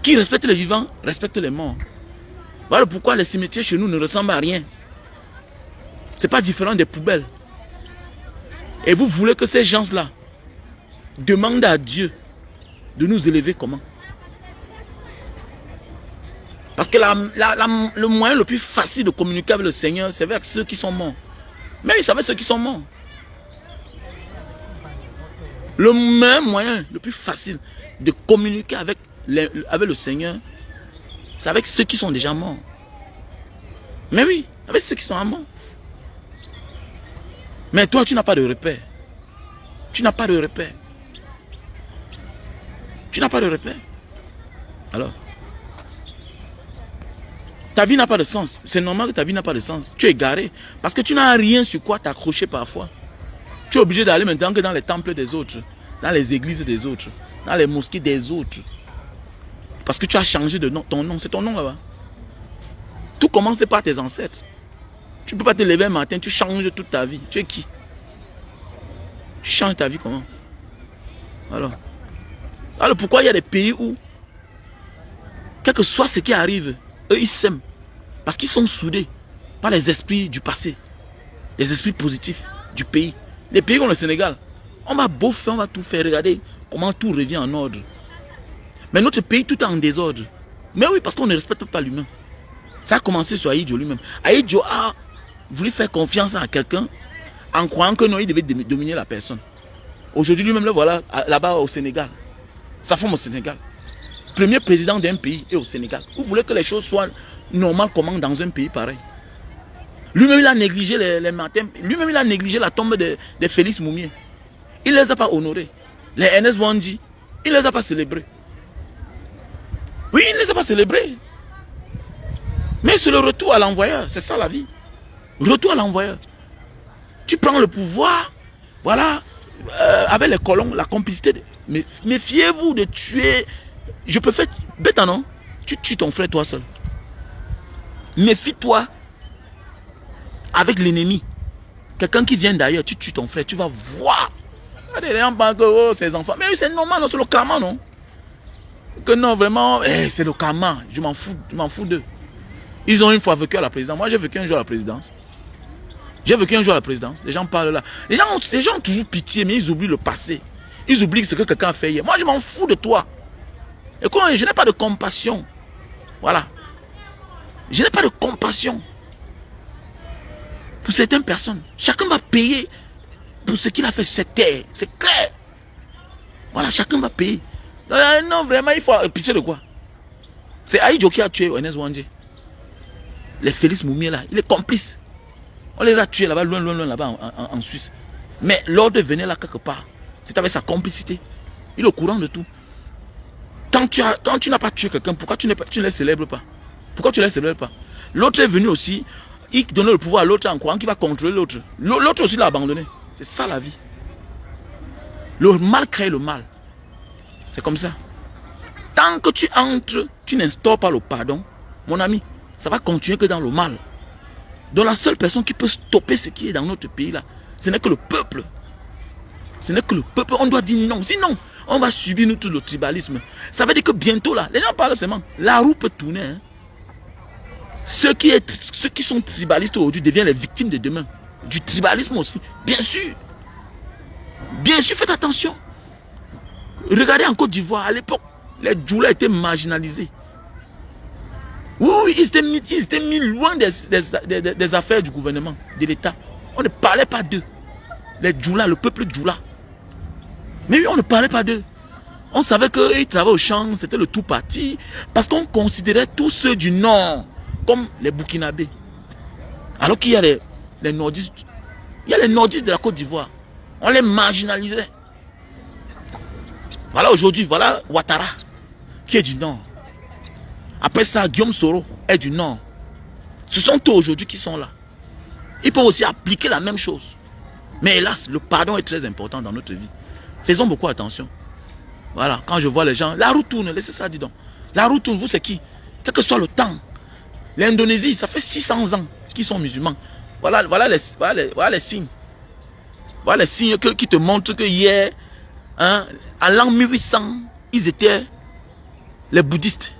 Qui respecte les vivants, respecte les morts. Voilà pourquoi les cimetières chez nous ne ressemblent à rien. Ce n'est pas différent des poubelles. Et vous voulez que ces gens-là demandent à Dieu de nous élever comment? Parce que le moyen le plus facile de communiquer avec le Seigneur, c'est avec ceux qui sont morts. Mais ils savaient ceux qui sont morts. Le même moyen le plus facile de communiquer avec le Seigneur, c'est avec ceux qui sont déjà morts. Mais oui, avec ceux qui sont morts. Mais toi, tu n'as pas de repère. Tu n'as pas de repère. Tu n'as pas de repère. Alors, ta vie n'a pas de sens. C'est normal que ta vie n'a pas de sens. Tu es égaré. Parce que tu n'as rien sur quoi t'accrocher parfois. Tu es obligé d'aller maintenant que dans les temples des autres, dans les églises des autres, dans les mosquées des autres. Parce que tu as changé de nom. Ton nom, c'est ton nom là-bas. Tout commence par tes ancêtres. Tu ne peux pas te lever un matin, tu changes toute ta vie. Tu es qui? Tu changes ta vie comment? Alors pourquoi il y a des pays où, quel que soit ce qui arrive, eux ils s'aiment. Parce qu'ils sont soudés par les esprits du passé. Les esprits positifs du pays. Les pays comme le Sénégal, on va beau faire, on va tout faire. Regardez comment tout revient en ordre. Mais notre pays, tout est en désordre. Mais oui, parce qu'on ne respecte pas l'humain. Ça a commencé sur Aïdjo lui-même. Aïdjo a voulu faire confiance à quelqu'un en croyant que non, il devait dominer la personne. Aujourd'hui, lui-même, le voilà là-bas au Sénégal. Sa femme au Sénégal. Premier président d'un pays est au Sénégal. Vous voulez que les choses soient normales comment dans un pays pareil? Lui-même, il a négligé les matins. Lui-même, il a négligé la tombe de Félix Moumié. Il ne les a pas honorés. Les Ernest Wandji, il ne les a pas célébrés. Oui, il ne les a pas célébrés. Mais c'est le retour à l'envoyeur. C'est ça la vie. Retour à l'envoyeur. Tu prends le pouvoir, voilà, avec les colons, la complicité. Mais méfiez-vous de tuer. Je peux faire bête, non? Tu tues ton frère toi seul. Méfie-toi avec l'ennemi. Quelqu'un qui vient d'ailleurs, tu tues ton frère, tu vas voir. Les gens pensent que oh, ces enfants. Mais c'est normal, c'est le karma, non? Que non, vraiment, c'est le karma. Je m'en fous d'eux. Ils ont une fois vécu à la présidence. Moi, j'ai vécu un jour à la présidence. J'ai vécu un jour à la présidence. Les gens parlent là. Les gens ont toujours pitié, mais ils oublient le passé. Ils oublient ce que quelqu'un a fait hier. Moi, je m'en fous de toi. Et comment je n'ai pas de compassion. Voilà. Je n'ai pas de compassion. Pour certaines personnes. Chacun va payer pour ce qu'il a fait sur cette terre. C'est clair. Voilà, chacun va payer. Non, vraiment, il faut pitié de quoi? C'est Aïdjo qui a tué Ernest Wandji. Les Félix Moumié là, il est complice. On les a tués là-bas, loin là-bas en Suisse. Mais l'ordre venait là quelque part. C'est avec sa complicité. Il est au courant de tout. Quand tu n'as pas tué quelqu'un, pourquoi tu ne les célèbres pas? Pourquoi tu ne les célèbres pas? L'autre est venu aussi, il donnait le pouvoir à l'autre en croyant qu'il va contrôler l'autre. L'autre aussi l'a abandonné. C'est ça la vie. Le mal crée le mal. C'est comme ça. Tant que tu entres, tu n'instaures pas le pardon, mon ami, ça va continuer que dans le mal. Donc la seule personne qui peut stopper ce qui est dans notre pays là, ce n'est que le peuple. Ce n'est que le peuple. On doit dire non. Sinon, on va subir nous tout le tribalisme. Ça veut dire que bientôt là, les gens parlent seulement. La roue peut tourner. Hein. Ceux qui sont tribalistes aujourd'hui deviennent les victimes de demain. Du tribalisme aussi. Bien sûr. Bien sûr, faites attention. Regardez en Côte d'Ivoire, à l'époque, les Djoula étaient marginalisés. Oui, ils étaient mis loin des affaires du gouvernement, de l'État. On ne parlait pas d'eux. Les Djoula, le peuple Djoula. Mais oui, on ne parlait pas d'eux. On savait qu'ils travaillaient au champ, c'était le tout parti. Parce qu'on considérait tous ceux du Nord comme les Burkinabés. Alors qu'il y a les nordistes. Il y a les nordistes de la Côte d'Ivoire. On les marginalisait. Voilà aujourd'hui, voilà Ouattara, qui est du Nord. Après ça, Guillaume Soro est du Nord. Ce sont eux aujourd'hui qui sont là. Ils peuvent aussi appliquer la même chose. Mais hélas, le pardon est très important dans notre vie. Faisons beaucoup attention. Voilà, quand je vois les gens, la roue tourne, laissez ça, dis donc. La roue tourne, vous c'est qui? Quel que soit le temps. L'Indonésie, ça fait 600 ans qu'ils sont musulmans. Voilà les signes. Voilà les signes qui te montrent que hier, hein, en l'an 1800, ils étaient les bouddhistes.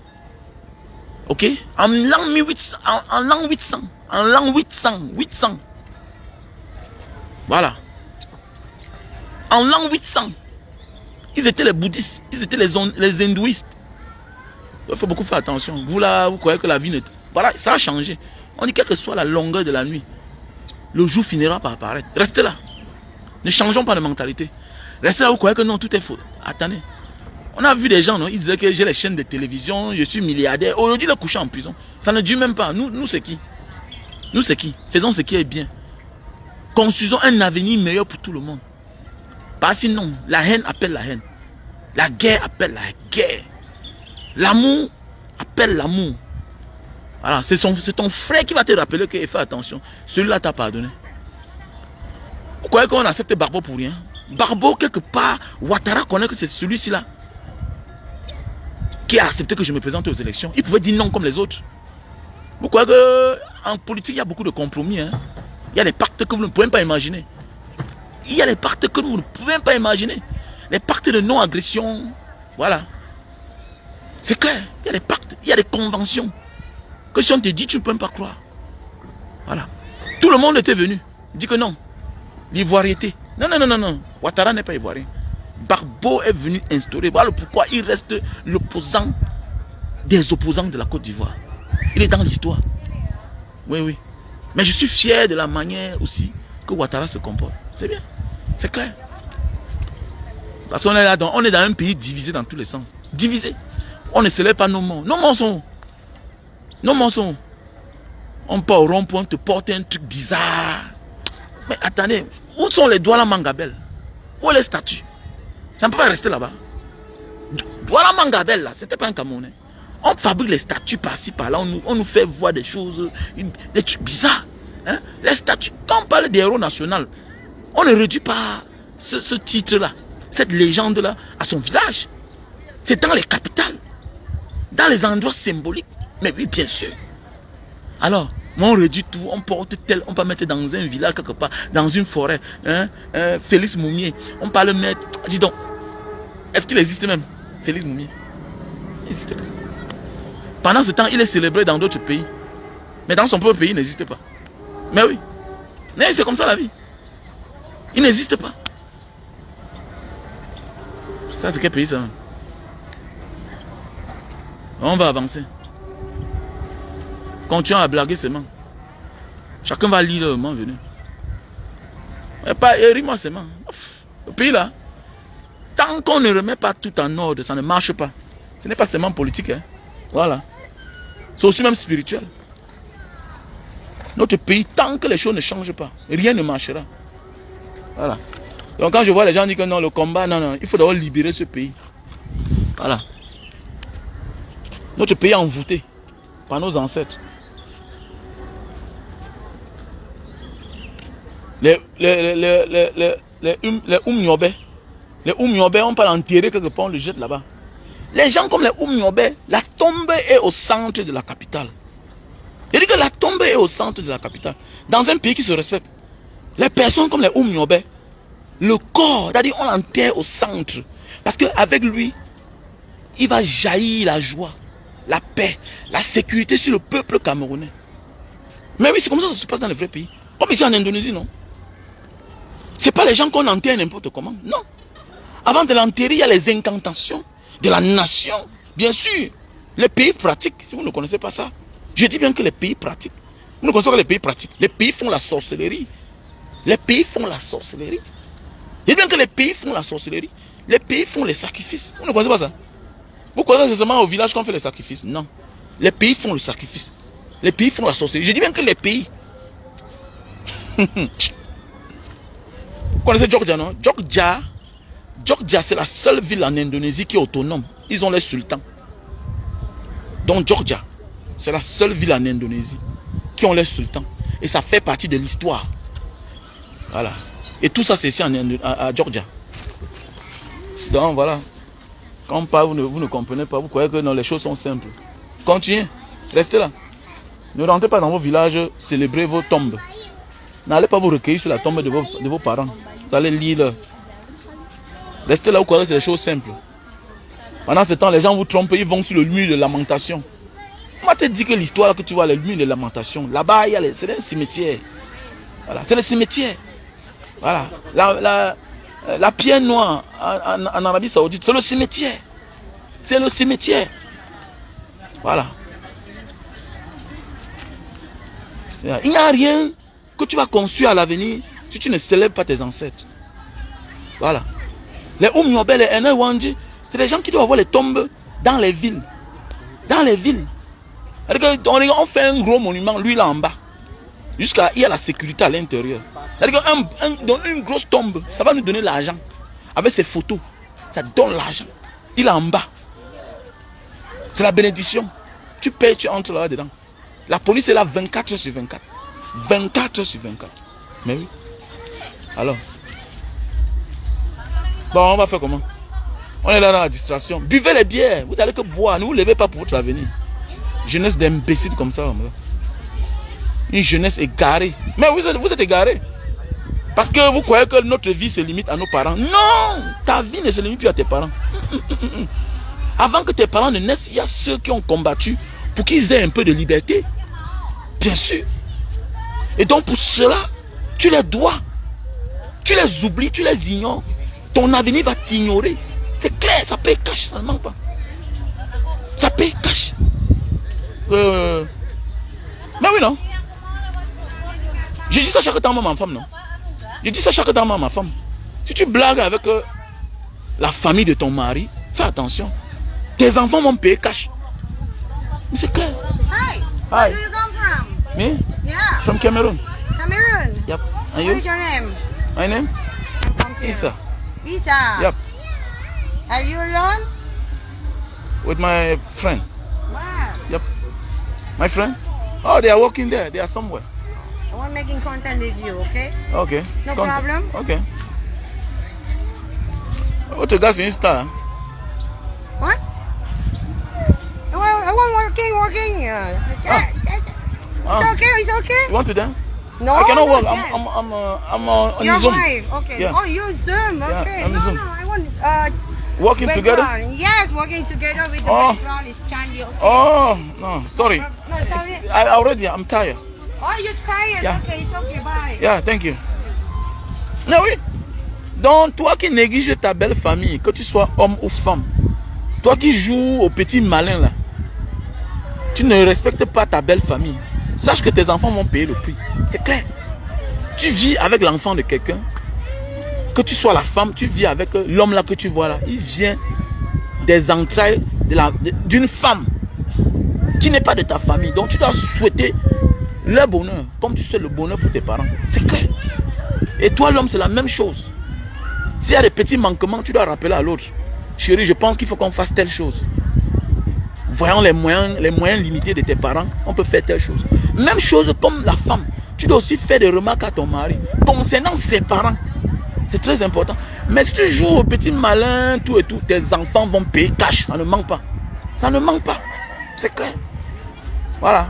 Ok? En l'an 800. Voilà. En l'an 800, ils étaient les bouddhistes, ils étaient les hindouistes. Il faut beaucoup faire attention. Vous là, vous croyez que la vie n'est... Voilà, ça a changé. On dit quelle que soit la longueur de la nuit, le jour finira par apparaître. Restez là. Ne changeons pas de mentalité. Restez là, vous croyez que non, tout est faux. Attendez. On a vu des gens, non, ils disaient que j'ai les chaînes de télévision, je suis milliardaire. Aujourd'hui, le coucher en prison. Ça ne dure même pas. Nous c'est qui? Nous c'est qui? Faisons ce qui est bien. Construisons un avenir meilleur pour tout le monde. Parce que sinon, la haine appelle la haine. La guerre appelle la guerre. L'amour appelle l'amour. Voilà, c'est ton frère qui va te rappeler que fais attention. Celui-là t'a pardonné. Vous croyez qu'on accepte Barbeau pour rien? Barbeau, quelque part, Ouattara connaît que c'est celui-ci là qui a accepté que je me présente aux élections. Il pouvait dire non comme les autres. Vous croyez qu'en politique, il y a beaucoup de compromis. Hein? Il y a des pactes que vous ne pouvez pas imaginer. Il y a des pactes que vous ne pouvez pas imaginer. Les pactes de non-agression. Voilà. C'est clair. Il y a des pactes, il y a des conventions. Que si on te dit, tu ne peux même pas croire. Voilà. Tout le monde était venu. Il dit que non. L'ivoiriété. Non. Ouattara n'est pas ivoirien. Barbeau est venu instaurer. Voilà pourquoi il reste l'opposant des opposants de la Côte d'Ivoire. Il est dans l'histoire. Oui. Mais je suis fier de la manière aussi que Ouattara se comporte. C'est bien. C'est clair. Parce qu'on est là, on est dans un pays divisé dans tous les sens. Divisé. On ne célèbre pas nos morts. Nos morts sont. Nos morts sont. On part au rond-point, te porte un truc bizarre. Mais attendez, où sont les Douala Mangabel? Où est les statues? Ça ne peut pas rester là-bas. Douala Mangabel, là, c'était pas un Camerounais. On fabrique les statues par-ci, par-là. On nous fait voir des choses, des trucs bizarres. Hein? Les statues, quand on parle des héros nationaux, on ne réduit pas ce titre-là, cette légende-là, à son village. C'est dans les capitales, dans les endroits symboliques. Mais oui, bien sûr. Alors, on réduit tout, on porte tel, on peut mettre dans un village quelque part, dans une forêt. Hein? Félix Moumier, on peut le mettre. Dis donc, est-ce qu'il existe même, Félix Moumier? Il n'existe pas. Pendant ce temps, il est célébré dans d'autres pays. Mais dans son propre pays, il n'existe pas. Mais oui. Mais c'est comme ça la vie. Il n'existe pas. Ça, c'est quel pays ça? On va avancer. Continuons à blaguer seulement. Chacun va lire le moment venu. Et pas rire-moi seulement. Le pays là, tant qu'on ne remet pas tout en ordre, ça ne marche pas. Ce n'est pas seulement politique. Hein. Voilà. C'est aussi même spirituel. Notre pays, tant que les choses ne changent pas, rien ne marchera. Voilà. Donc quand je vois les gens dire que non, le combat, non, il faut d'abord libérer ce pays. Voilà. Notre pays est envoûté par nos ancêtres. Les Oumniobé, on peut l'enterrer quelque part, on le jette là-bas. Les gens comme les Oumniobé, la tombe est au centre de la capitale. Il dit que la tombe est au centre de la capitale. Dans un pays qui se respecte, les personnes comme les Oumniobé, le corps, c'est-à-dire on l'enterre au centre. Parce qu'avec lui, il va jaillir la joie, la paix, la sécurité sur le peuple camerounais. Mais oui, c'est comme ça que ça se passe dans les vrais pays. Comme ici en Indonésie, non? Ce n'est pas les gens qu'on enterre n'importe comment. Non. Avant de l'enterrer, il y a les incantations de la nation. Bien sûr, les pays pratiquent. Si vous ne connaissez pas ça, je dis bien que les pays pratiquent. Vous ne connaissez pas que les pays pratiquent. Les pays font la sorcellerie. Les pays font la sorcellerie. Je dis bien que les pays font la sorcellerie. Les pays font les sacrifices. Vous ne connaissez pas ça? Vous connaissez seulement au village qu'on fait les sacrifices? Non. Les pays font le sacrifice. Les pays font la sorcellerie. Je dis bien que les pays. Vous connaissez Jogja, non? Jogja, c'est la seule ville en Indonésie qui est autonome. Ils ont les sultans. Donc Jogja, c'est la seule ville en Indonésie qui ont les sultans. Et ça fait partie de l'histoire. Voilà. Et tout ça, c'est ici à Jogja. Donc voilà. Quand on parle, vous ne comprenez pas. Vous croyez que non, les choses sont simples. Continuez. Restez là. Ne rentrez pas dans vos villages, célébrez vos tombes. N'allez pas vous recueillir sur la tombe de vos parents. Vous allez lire. Restez là, vous croyez que c'est des choses simples. Pendant ce temps, les gens vous trompent, ils vont sur le mur de lamentation. On va te dire que l'histoire que tu vois, le mur de lamentation, là-bas, c'est un cimetière. Voilà, c'est le cimetière. Voilà. La pierre noire en Arabie Saoudite, c'est le cimetière. C'est le cimetière. Voilà. Il n'y a rien que tu vas construire à l'avenir si tu ne célèbres pas tes ancêtres. Voilà. Les Oumniobé, les Enewandji, c'est des gens qui doivent avoir les tombes dans les villes. Dans les villes. On fait un gros monument, lui là en bas. Jusqu'à il y a la sécurité à l'intérieur. C'est-à-dire qu'une grosse tombe, ça va nous donner l'argent. Avec ses photos, ça donne l'argent. Il est en bas. C'est la bénédiction. Tu payes, tu entres là-dedans. La police est là 24 heures sur 24. 24 heures sur 24. Mais oui. Alors. Bon, on va faire comment? On est là dans la distraction. Buvez les bières. Vous n'allez que boire. Ne vous levez pas pour votre avenir. Jeunesse d'imbéciles comme ça. Une jeunesse égarée. Mais vous êtes égarés. Parce que vous croyez que notre vie se limite à nos parents. Non! Ta vie ne se limite plus à tes parents. Avant que tes parents ne naissent, il y a ceux qui ont combattu pour qu'ils aient un peu de liberté. Bien sûr. Et donc pour cela, tu les dois. Tu les oublies, tu les ignores. Ton avenir va t'ignorer. C'est clair, ça paye cash, ça ne manque pas. Ça paye cash. Mais oui, non. Je dis ça chaque temps à ma femme, non. Je dis ça chaque temps à ma femme. Si tu blagues avec la famille de ton mari, fais attention. Tes enfants vont payer cash. Mais c'est clair. Hi. Hi. Where do you come from? Me? Yeah. From Cameroon. Cameroon. Yep. And What you? is your name? My name? I'm from here. Isa. Isa. Yep. Are you alone? With my friend. Wow. Yep. My friend? Oh, they are working there. They are somewhere. I want making content with you, okay? Okay. No Come. problem. Okay. Oh, tu regardes sur Insta. Hein? What? I want working. Ah. It's okay. It's okay. You want to dance? No, I cannot no, work. dance. I'm on Your Zoom. wife. Okay. Yeah. Oh, you Zoom. Yeah, Okay. I'm no, Zoom. no. I want Working together? background. Yes, working together with the Oh. background is Chandy. Okay. Oh, no, sorry. No, sorry. I'm tired. Oh, you're tired. Yeah. Okay, it's okay. Bye. Yeah, thank you. Mais oui. Donc, toi qui négliges ta belle famille, que tu sois homme ou femme, toi qui joues au petit malin là, tu ne respectes pas ta belle famille. Sache que tes enfants vont payer le prix. C'est clair. Tu vis avec l'enfant de quelqu'un, que tu sois la femme, tu vis avec l'homme là que tu vois là. Il vient des entrailles d'une femme qui n'est pas de ta famille. Donc tu dois souhaiter leur bonheur, comme tu souhaites le bonheur pour tes parents. C'est clair. Et toi l'homme, c'est la même chose. S'il y a des petits manquements, tu dois rappeler à l'autre. Chérie, je pense qu'il faut qu'on fasse telle chose. Voyons les moyens limités de tes parents, on peut faire telle chose. Même chose comme la femme. Tu dois aussi faire des remarques à ton mari concernant ses parents. C'est très important. Mais si tu joues au petit malin, tout et tout, tes enfants vont payer cash. Ça ne manque pas. Ça ne manque pas. C'est clair. Voilà.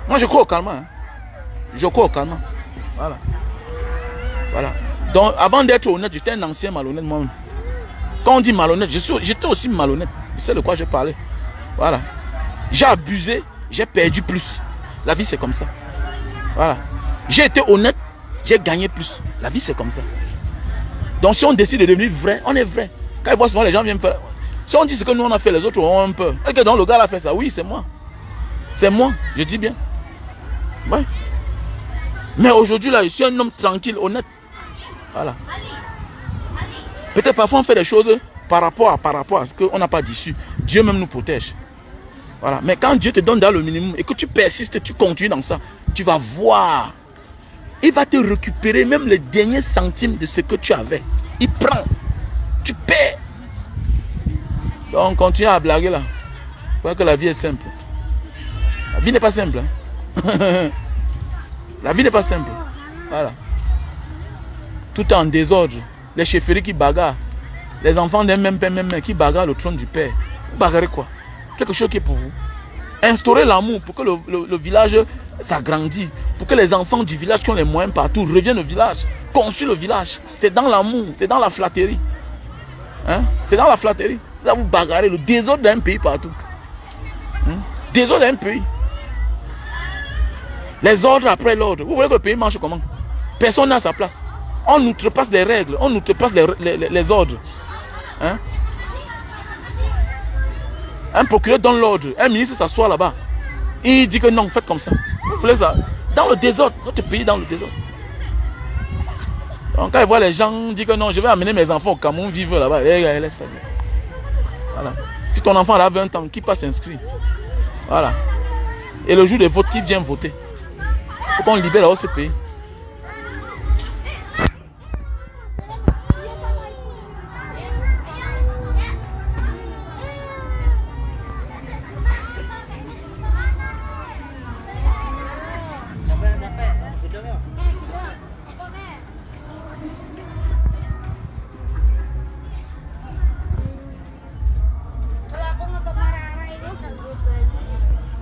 Moi, je crois au calme. Hein. Je crois au calme. Voilà. Voilà. Donc, avant d'être honnête, j'étais un ancien malhonnête moi-même. Quand on dit malhonnête, j'étais aussi malhonnête. Je sais de quoi je parlais. Voilà. J'ai abusé, j'ai perdu plus. La vie, c'est comme ça. Voilà. J'ai été honnête, j'ai gagné plus. La vie, c'est comme ça. Donc, si on décide de devenir vrai, on est vrai. Quand ils voient souvent les gens viennent faire. Si on dit ce que nous on a fait, les autres ont un peu. Et que donc le gars a fait ça, oui, c'est moi. C'est moi, je dis bien. Ouais. Mais aujourd'hui, là, je suis un homme tranquille, honnête. Voilà. Peut-être parfois on fait des choses par rapport à ce qu'on n'a pas d'issue. Dieu même nous protège. Voilà. Mais quand Dieu te donne dans le minimum et que tu persistes, tu continues dans ça, tu vas voir. Il va te récupérer même les derniers centimes de ce que tu avais. Il prend. Tu perds. Donc continue à blaguer là. Je crois que la vie est simple. La vie n'est pas simple. Hein? La vie n'est pas simple. Voilà. Tout est en désordre. Les chefferies qui bagarrent. Les enfants d'un même père, même mère qui bagarrent le trône du père. Vous bagarrez quoi? Quelque chose qui est pour vous. Instaurer l'amour pour que le village s'agrandisse. Pour que les enfants du village qui ont les moyens partout reviennent au village. Construire le village. C'est dans l'amour. C'est dans la flatterie. Hein? C'est dans la flatterie. Là, vous bagarrez le désordre d'un pays partout. Hein? Désordre d'un pays. Les ordres après l'ordre. Vous voulez que le pays marche comment? Personne n'a sa place. On outrepasse les règles. On outrepasse les ordres. Hein? Un procureur donne l'ordre. Un ministre s'assoit là-bas. Il dit que non, faites comme ça. Vous voulez ça? Dans le désordre. Notre pays est dans le désordre. Donc quand il voit les gens dire que non, je vais amener mes enfants au Cameroun vivre là-bas. Laisse ça. Voilà. Si ton enfant a 20 ans, qui passe s'inscrire. Voilà. Et le jour de vote, qui vient voter. Il faut qu'on libère ce pays.